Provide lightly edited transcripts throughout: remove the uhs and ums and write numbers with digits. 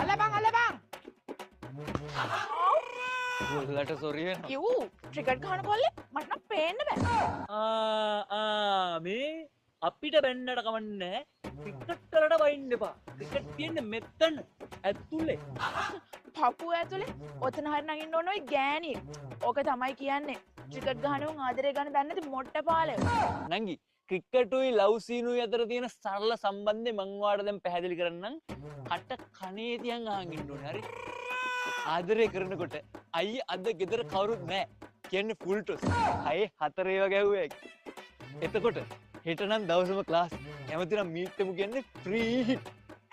අල බං. ගොල්ලට සොරි වෙනවා. යූ ක්‍රිකට් ගහන කොල්ලේ මට නම් පේන්න බෑ. මේ අපිට බැන්නට කවන්නේ ක්‍රිකට් වලට වයින්න එපා. ක්‍රිකට් තියෙන්නේ මෙතන ඇතුලේ. පපුව ඇතුලේ ඔතන හරි නගින්න ඕන ඔය ගෑණි. ඕක තමයි කියන්නේ. ක්‍රිකට් ගහන උන් ආදරේ ගන්න දන්නේ නැති මොට්ට පාලේ. නංගි ක්‍රිකටුයි ලව් සීනුයි අතර තියෙන සරල සම්බන්ධය මං ඔයාලට දැන් පැහැදිලි කරන්නම්. කට කනේ තියන් අහන් ඉන්න ඕනේ. හරි? ආදරේ කරනකොට අයියේ අද ගෙදර කවුරුත් නැහැ. කියන්නේ ෆුල් ටොස්. 6-4 ඒවා ගැහුවා. එතකොට හෙට නම් දවසම ක්ලාස්. කැමති නම් මීට් එකමු කියන්නේ ෆ්‍රී හිට්.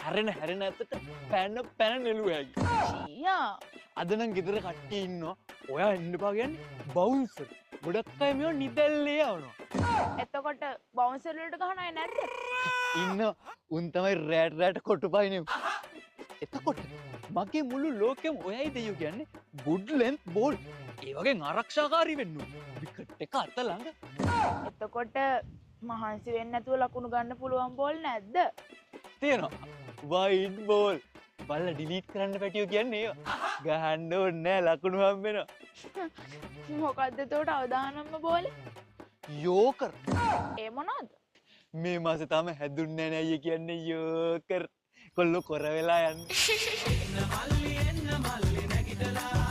හැරෙන ඇත්තට පැන නෙළුවා. ෂීයා. අද නම් ගෙදර කට්ටිය ඉන්නවා. ඔයා එන්න එපා කියන්නේ බවුන්සර්. ගොඩක් අය මේව නිදැල්ලේ යවනවා. එතකොට බවුන්සර් වලට ගහන අය නැද්ද? ඉන්න උන් තමයි රෑට කොටු පයිනේ. එතකොට මගේ මුළු ලෝකෙම ඔයයි දෙයෝ කියන්නේ good length ball. ඒ වගේ ආරක්ෂාකාරී වෙන්න ඕනේ. විකට් එක අත ළඟ. එතකොට මහන්සි වෙන්නේ නැතුව ලකුණු ගන්න පුළුවන් බෝල් නැද්ද? තියෙනවා. wide ball. බල්ල ඩිලීට් කරන්න පැටියෝ කියන්නේ ඒවා. ගහන්න ඕනේ නෑ ලකුණු හම්බ වෙනවා. මොකද්ද එතකොට අවදානම්ම බෝලේ? යෝකර්. ඒ මොනවද? මේ මාසේ තාම හැදුන්නේ නෑ අයියේ කියන්නේ යෝකර්. කොල්ලෝ කොර වෙලා යන්නේ. එන්න මල්ලි නැගිටලා